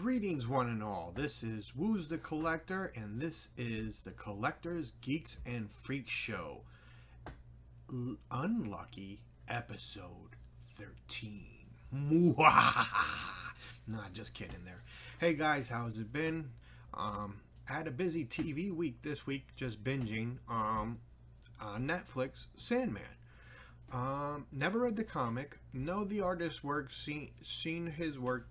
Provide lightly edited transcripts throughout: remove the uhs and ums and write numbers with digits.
Greetings, one and all. This is Woo's the Collector, and this is the Collector's Geeks and Freaks Show. Unlucky episode 13. Nah, just kidding there. Hey guys, how's it been? I had a busy TV week this week, just binging on Netflix, Sandman. Never read the comic, know the artist's work, seen his work.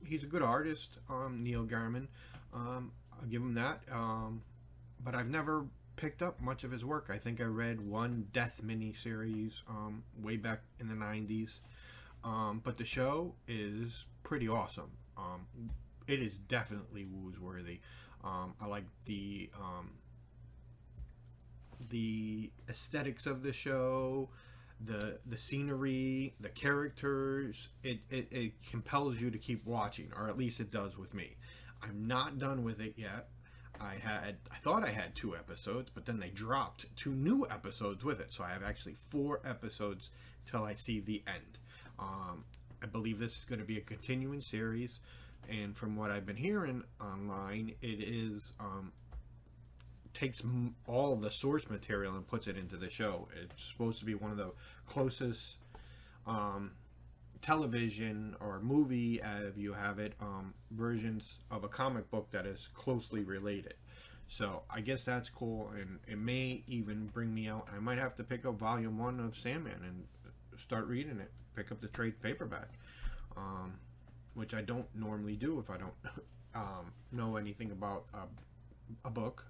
He's a good artist, Neil Gaiman. I'll give him that. But I've never picked up much of his work. I think I read one Death miniseries way back in the 90s. But the show is pretty awesome. It is definitely woo's-worthy. I like the aesthetics of the show, the scenery, the characters. It compels you to keep watching, or at least it does with me. I'm not done with it yet. I thought I had 2 episodes, but then they dropped 2 new episodes with it, so I have actually 4 episodes till I see the end. I believe this is going to be a continuing series, and from what I've been hearing online, it is takes all the source material and puts it into the show. It's supposed to be one of the closest television or movie, as you have it, versions of a comic book that is closely related. So I guess that's cool, and it may even bring me out. I might have to pick up volume 1 of Sandman and start reading it. Pick up the trade paperback, which I don't normally do if I don't know anything about a book.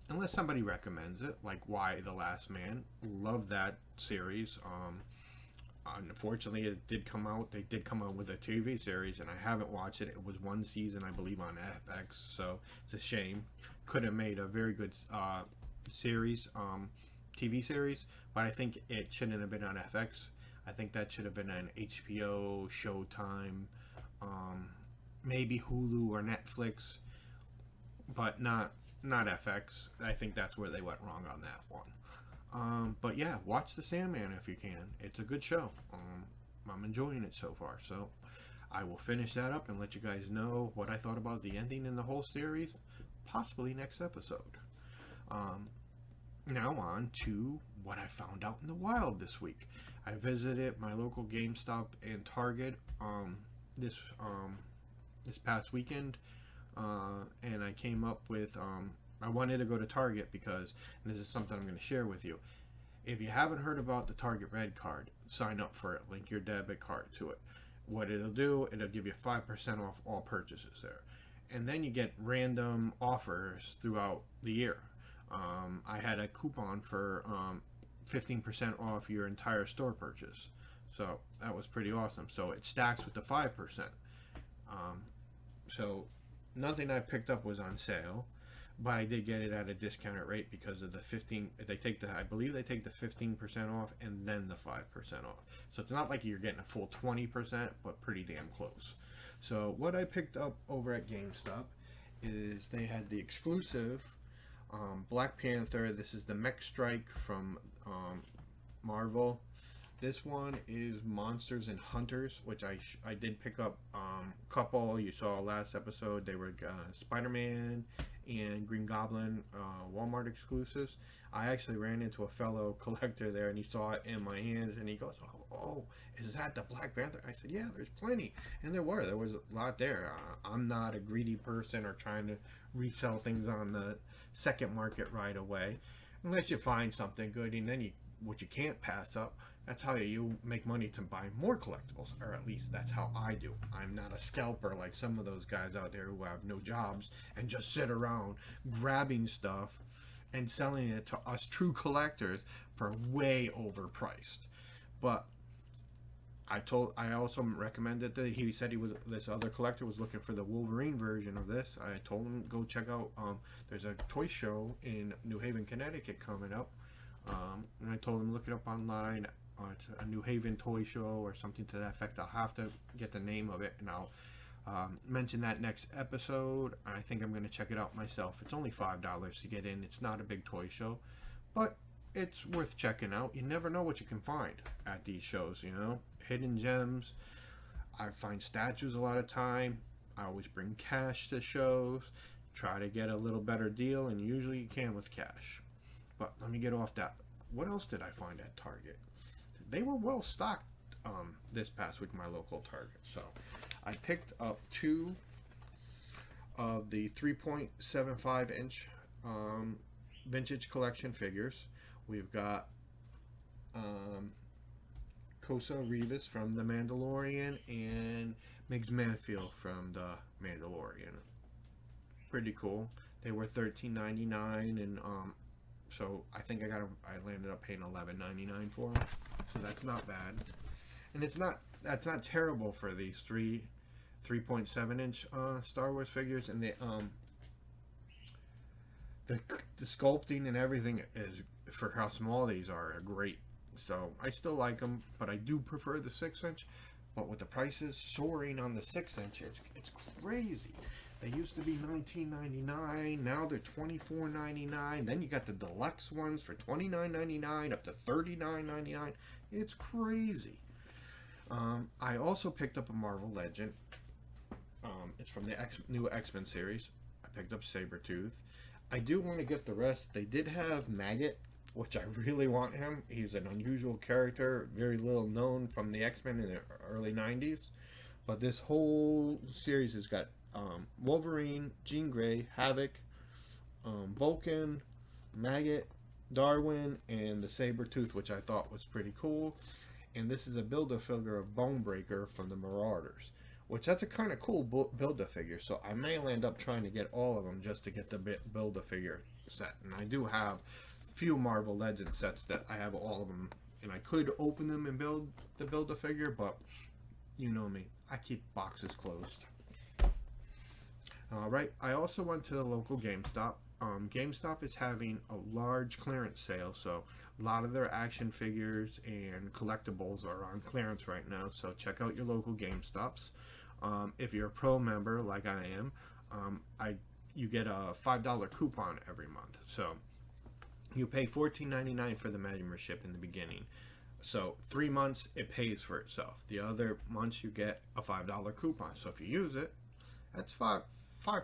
Unless somebody recommends it, like Why the Last Man. Love that series. Unfortunately, it did come out. They did come out with a TV series, and I haven't watched it. It was 1 season, I believe, on FX, so it's a shame. Could have made a very good series, TV series, but I think it shouldn't have been on FX. I think that should have been on HBO, Showtime, maybe Hulu or Netflix, but not FX. I think that's where they went wrong on that one. But yeah, watch The Sandman if you can. It's a good show. I'm enjoying it so far. So I will finish that up and let you guys know what I thought about the ending in the whole series, possibly next episode. Now on to what I found out in the wild this week. I visited my local Gamestop and Target this past weekend. And I came up with, I wanted to go to Target because, and this is something I'm going to share with you. If you haven't heard about the Target Red Card, sign up for it. Link your debit card to it. What it'll do, it'll give you 5% off all purchases there. And then you get random offers throughout the year. I had a coupon for 15% off your entire store purchase. So that was pretty awesome. So it stacks with the 5%. So nothing I picked up was on sale, but I did get it at a discounted rate because of the 15. I believe they take the 15% off and then the 5% off. So it's not like you're getting a full 20%, but pretty damn close. So what I picked up over at GameStop is they had the exclusive Black Panther. This is the Mech Strike from Marvel. This one is Monsters and Hunters, which I did pick up a couple. You saw last episode. They were Spider-Man and Green Goblin Walmart exclusives. I actually ran into a fellow collector there, and he saw it in my hands, and he goes, oh, is that the Black Panther? I said, yeah, there's plenty. And there was a lot there. I'm not a greedy person or trying to resell things on the second market right away. Unless you find something good, and then what you can't pass up. That's how you make money to buy more collectibles, or at least that's how I do. I'm not a scalper like some of those guys out there who have no jobs and just sit around grabbing stuff and selling it to us true collectors for way overpriced. But I also recommended that he said this other collector was looking for the Wolverine version of this. I told him go check out. There's a toy show in New Haven, Connecticut coming up. And I told him look it up online. It's a New Haven toy show or something to that effect. I'll have to get the name of it, and I'll mention that next episode. I think I'm going to check it out myself. It's only $5 to get in. It's not a big toy show, but it's worth checking out. You never know what you can find at these shows, hidden gems. I find statues a lot of time. I always bring cash to shows, try to get a little better deal, and usually you can with cash. But let me get off that. What else did I find at Target? They were well stocked this past week, my local Target. So I picked up 2 of the 3.75 inch vintage collection figures. We've got Kosa Reeves from The Mandalorian and Migs Manfield from The Mandalorian. Pretty cool. They were $13.99, and so I think I landed up paying $11.99 for them. So that's not bad, and that's not terrible for these 3.7 inch Star Wars figures, and the sculpting and everything is, for how small these are great. So I still like them, but I do prefer the 6-inch. But with the prices soaring on the 6-inch, it's crazy. They used to be $19.99. Now they're $24.99. Then you got the deluxe ones for $29.99 up to $39.99. It's crazy. I also picked up a Marvel Legend. It's from the new X-Men series. I picked up Sabretooth. I do want to get the rest. They did have Maggot, which I really want him. He's an unusual character, very little known from the X-Men in the early 90s. But this whole series has got Wolverine, Jean Grey, Havoc, Vulcan, Maggot, Darwin, and the Sabretooth, which I thought was pretty cool. And this is a Build-A-Figure of Bonebreaker from the Marauders, which that's a kind of cool Build-A-Figure. So I may end up trying to get all of them just to get the Build-A-Figure set. And I do have few Marvel Legends sets that I have all of them, and I could open them and Build-A-Figure, but you know me, I keep boxes closed. Alright, I also went to the local GameStop. GameStop is having a large clearance sale, so a lot of their action figures and collectibles are on clearance right now, so check out your local GameStops. If you're a pro member like I am, you get a $5 coupon every month, so you pay $14.99 for the membership in the beginning. So 3 months it pays for itself. The other months you get a $5 coupon. So if you use it, that's five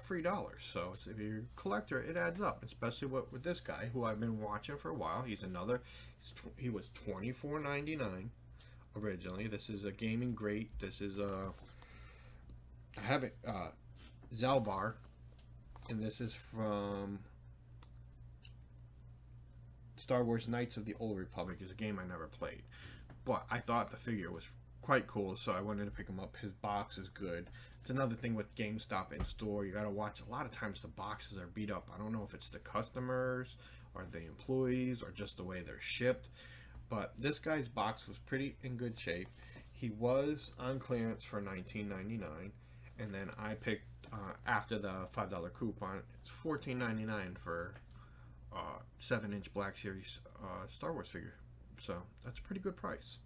free dollars. So if you're a collector, it adds up. Especially with this guy who I've been watching for a while. He was $24.99 originally. This is a gaming great. This is I have it Zalbar, and this is from Star Wars Knights of the Old Republic. Is a game I never played, but I thought the figure was quite cool, so I wanted to pick him up. His box is good. It's another thing with GameStop in store. You got to watch. A lot of times the boxes are beat up. I don't know if it's the customers or the employees or just the way they're shipped, but this guy's box was pretty in good shape. He was on clearance for $19.99, and then I picked after the $5 coupon. It's $14.99 for 7-inch Black Series Star Wars figure, so that's a pretty good price.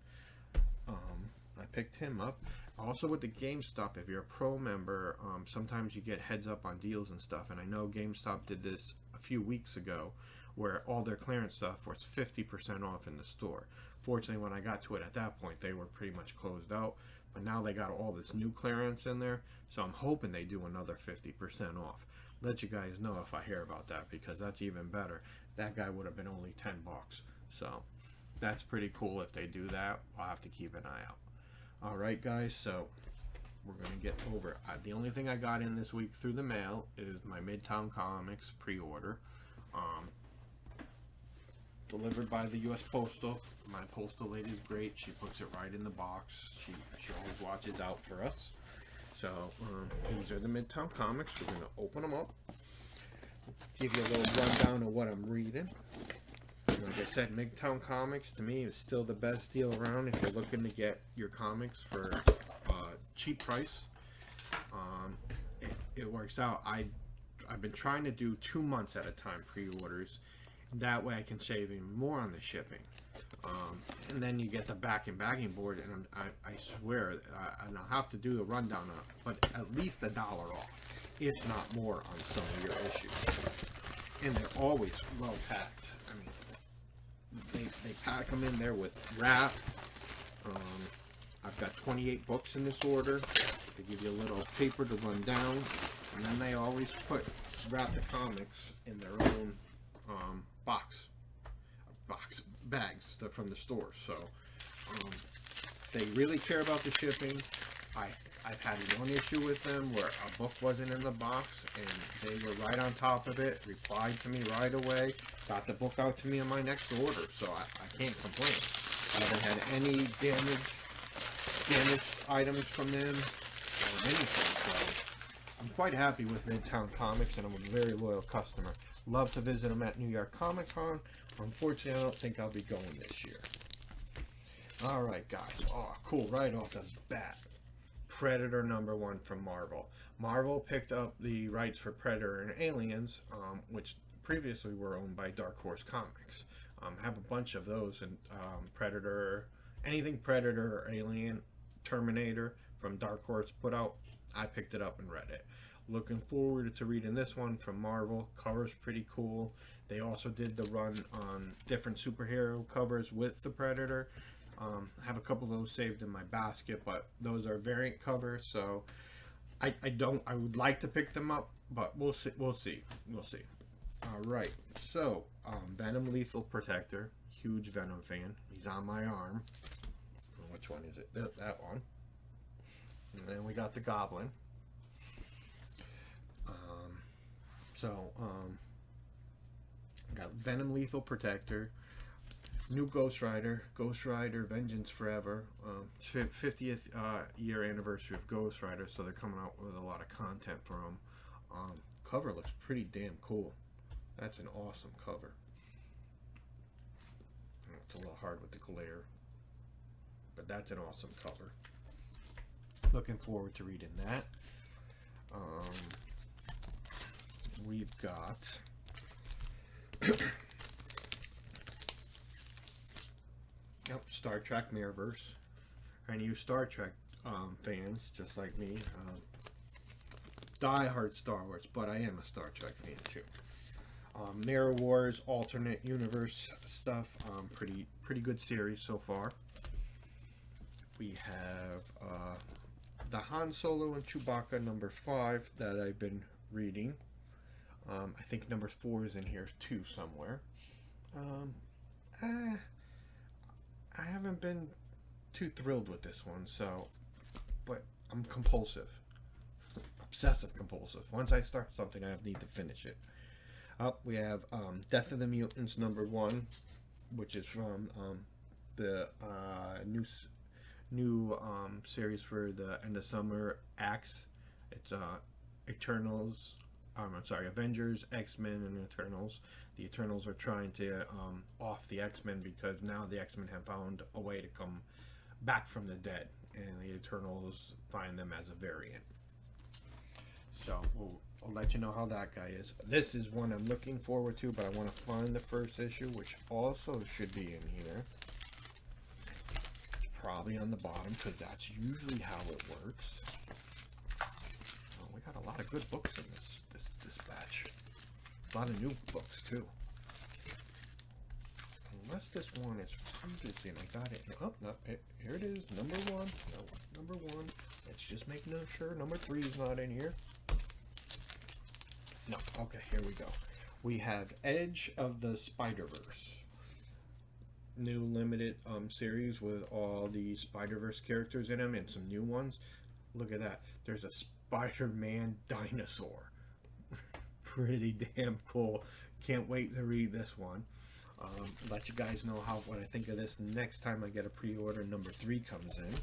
I picked him up. Also with the GameStop, if you're a pro member, sometimes you get heads up on deals and stuff, and I know GameStop did this a few weeks ago where all their clearance stuff was 50% off in the store. Fortunately, when I got to it at that point, they were pretty much closed out, but now they got all this new clearance in there, so I'm hoping they do another 50% off. Let you guys know if I hear about that, because that's even better. That guy would have been only $10, so that's pretty cool. If they do that, I'll have to keep an eye out. Alright guys, so we're going to get over. The only thing I got in this week through the mail is my Midtown Comics pre-order. Delivered by the U.S. Postal. My postal lady is great. She puts it right in the box. She always watches out for us. So these are the Midtown Comics. We're going to open them up. Give you a little rundown of what I'm reading. Like I said, Midtown Comics to me is still the best deal around if you're looking to get your comics for cheap price. It works out. I've been trying to do 2 months at a time pre-orders. That way I can save even more on the shipping. And then you get the bagging board, and I swear, and I'll have to do the rundown on it, but at least $1 off, if not more, on some of your issues. And they're always well packed. I mean, they pack them in there with wrap. I I've got 28 books in this order. They give you a little paper to run down, and then they always wrap the comics in their own bags from the store. So they really care about the shipping. I've had one issue with them where a book wasn't in the box, and they were right on top of it, replied to me right away, got the book out to me in my next order, so I can't complain. I haven't had any damaged items from them or anything, so I'm quite happy with Midtown Comics, and I'm a very loyal customer. Love to visit them at New York Comic Con. Unfortunately, I don't think I'll be going this year. Alright guys, oh cool, right off the bat. Predator #1 from Marvel. Marvel picked up the rights for Predator and Aliens, which previously were owned by Dark Horse Comics. Have a bunch of those, and Predator, anything Predator or Alien, Terminator from Dark Horse put out, I picked it up and read it. Looking forward to reading this one from Marvel. Cover's pretty cool. They also did the run on different superhero covers with the Predator. I have a couple of those saved in my basket, but those are variant covers, so I would like to pick them up, but we'll see. All right, so Venom Lethal Protector, huge Venom fan. He's on my arm. Which one is it? That one. And then we got the Goblin. I got Venom Lethal Protector. New Ghost Rider Vengeance Forever, 50th year anniversary of Ghost Rider, so they're coming out with a lot of content for them. Cover looks pretty damn cool. That's an awesome cover. It's a little hard with the glare, but that's an awesome cover. Looking forward to reading that. We've got Star Trek Mirrorverse. Any of you Star Trek fans, just like me, die-hard Star Wars, but I am a Star Trek fan too. Mirror Wars, alternate universe stuff, pretty good series so far. We have the Han Solo and Chewbacca #5 that I've been reading. I think #4 is in here too somewhere. I haven't been too thrilled with this one, so, but I'm compulsive. Obsessive compulsive. Once I start something, I need to finish it. Up, we have Death of the Mutants #1, which is from the new series for the end of summer acts. It's Avengers, X-Men, and Eternals. The Eternals are trying to off the X-Men because now the X-Men have found a way to come back from the dead, and the Eternals find them as a variant. So I'll let you know how that guy is. This is one I'm looking forward to, but I want to find the first issue, which also should be in here. It's probably on the bottom because that's usually how it works. Oh, we got a lot of good books in this batch. A lot of new books too. Unless this one is previously, and I got it. Oh, no, here it is. #1. No, #1. Let's just make sure #3 is not in here. No. Okay, here we go. We have Edge of the Spider-Verse. New limited series with all the Spider-Verse characters in them and some new ones. Look at that. There's a Spider-Man dinosaur. Pretty damn cool. Can't wait to read this one. Let you guys know what I think of this next time I get a pre-order. #3 comes in.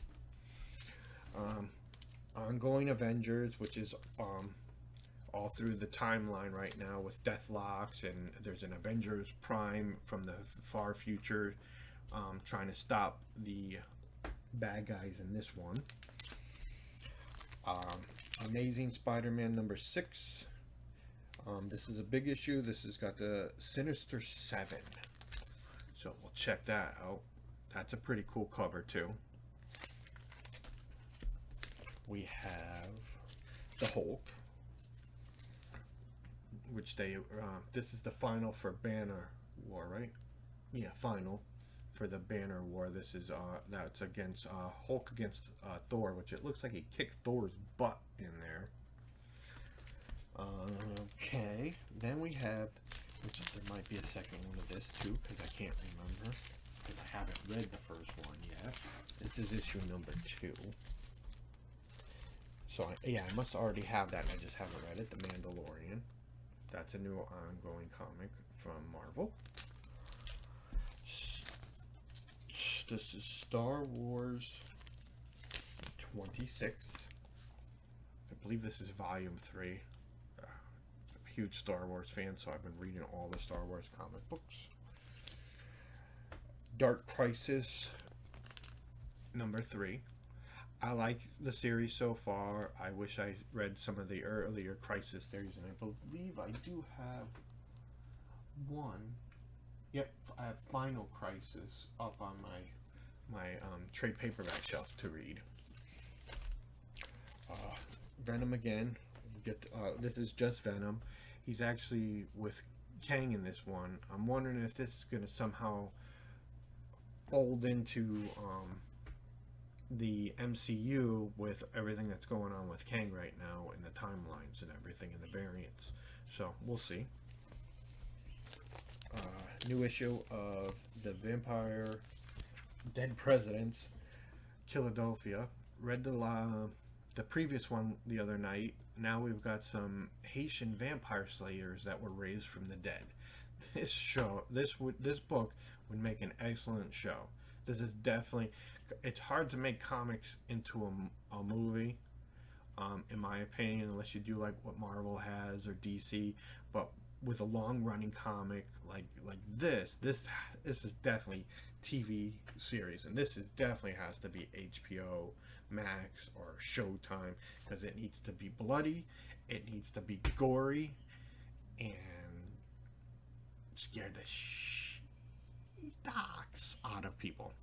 Ongoing Avengers, which is all through the timeline right now with Deathlocks, and there's an Avengers Prime from the far future trying to stop the bad guys in this one. Amazing Spider-Man #6. This is a big issue. This has got the Sinister 7. So we'll check that out. That's a pretty cool cover too. We have the Hulk, which this is the final for Banner War, right? Yeah, final. for the Banner War. This is that's against Hulk against Thor, which it looks like he kicked Thor's butt in there. Okay, then we have, which there might be a second one of this too, because I can't remember, because I haven't read the first one yet. This is issue number 2. So, I must already have that, and I just haven't read it. The Mandalorian. That's a new ongoing comic from Marvel. This is Star Wars 26. I believe this is volume 3. I'm a huge Star Wars fan, so I've been reading all the Star Wars comic books. Dark Crisis number 3. I like the series so far. I wish I read some of the earlier Crisis series, and I believe I do have one. Yep, I have Final Crisis up on my trade paperback shelf to read. Venom again. This is just Venom. He's actually with Kang in this one. I'm wondering if this is going to somehow fold into the MCU with everything that's going on with Kang right now in the timelines and everything and the variants. So we'll see. New issue of the Vampire Dead Presidents, Philadelphia. Read the previous one the other night. Now we've got some Haitian vampire slayers that were raised from the dead. This book would make an excellent show. This is definitely. It's hard to make comics into a movie, in my opinion, unless you do like what Marvel has or DC. But with a long-running comic like this is definitely TV series, and this is definitely has to be HBO Max or Showtime, because it needs to be bloody, it needs to be gory, and scare the docs out of people.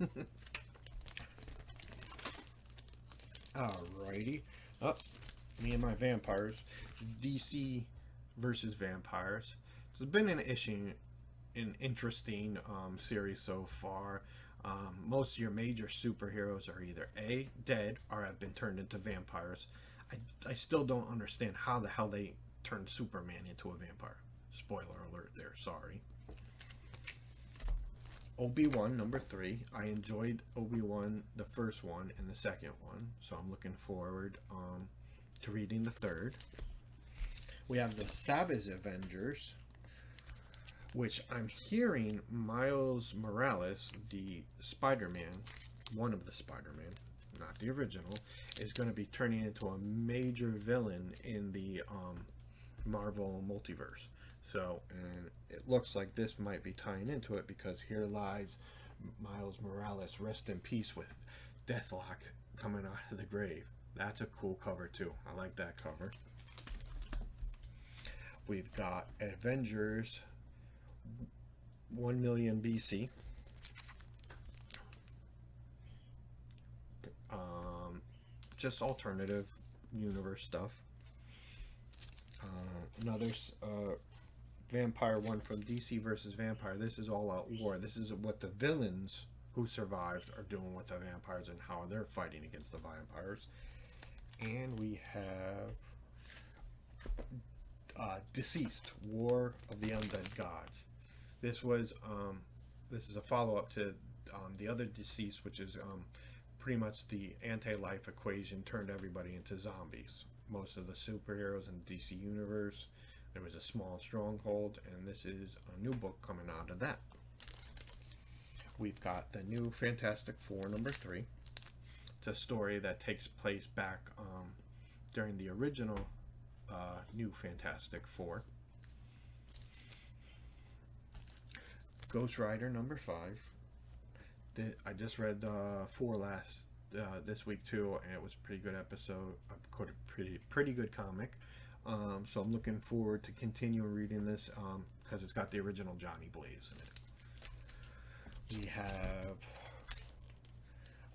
Alrighty. Me and my vampires. DC versus vampires. It's been an interesting series so far. Most of your major superheroes are either A, dead, or have been turned into vampires. I still don't understand how the hell they turned Superman into a vampire. Spoiler alert there, sorry. Obi-Wan number 3. I enjoyed Obi-Wan, the first one and the second one, so I'm looking forward to reading the third. We have the Savage Avengers, which I'm hearing Miles Morales, the Spider-Man, one of the Spider-Man, not the original, is going to be turning into a major villain in the Marvel multiverse. So, and it looks like this might be tying into it, because here lies Miles Morales, rest in peace, with Deathlock coming out of the grave. That's a cool cover too. I like that cover. We've got Avengers 1 million BC. Just alternative universe stuff. Another Vampire one from DC versus Vampire. This is all out war. This is what the villains who survived are doing with the vampires and how they're fighting against the vampires. And we have Deceased, War of the Undead Gods. This is a follow-up to the other Deceased, which is pretty much the anti-life equation turned everybody into zombies. Most of the superheroes in the DC universe. There was a small stronghold, and this is a new book coming out of that. We've got the new Fantastic Four number 3. It's a story that takes place back during the original new Fantastic Four. Ghost Rider number 5. I just read 4 this week too, and it was a pretty good episode. Pretty good comic. So I'm looking forward to continuing reading this because it's got the original Johnny Blaze in it. We have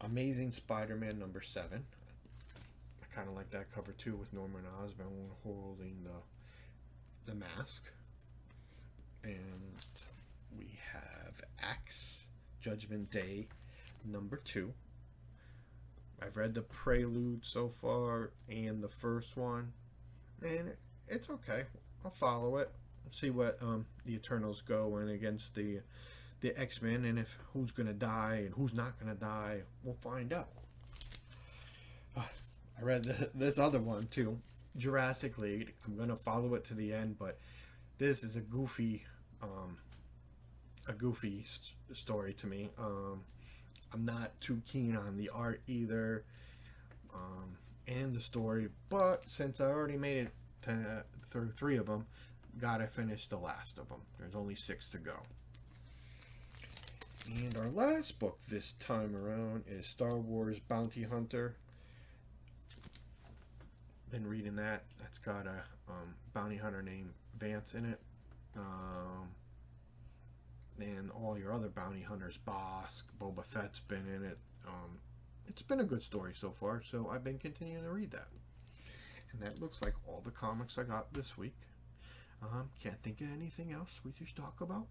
Amazing Spider-Man number 7. I kind of like that cover too, with Norman Osborn holding the mask. And we have Axe Judgment Day #2. I've read the prelude so far and the first one, and it's okay. I'll follow it, see what the Eternals go in against the X-Men, and if who's gonna die and who's not gonna die, we'll find out. I read this other one too, Jurassic League. I'm gonna follow it to the end, but this is a goofy story to me. I'm not too keen on the art either, and the story. But since I already made it through 3 of them, gotta finish the last of them. There's only 6 to go. And our last book this time around is Star Wars Bounty Hunter. Been reading that. That's got a bounty hunter named Vance in it. And all your other bounty hunters, Bosk, Boba Fett's been in it. It's been a good story so far, so I've been continuing to read that. And that looks like all the comics I got this week. Can't think of anything else we should talk about.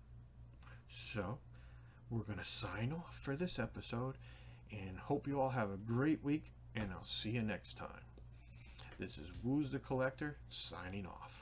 So, we're going to sign off for this episode, and hope you all have a great week, and I'll see you next time. This is Wooz the Collector, signing off.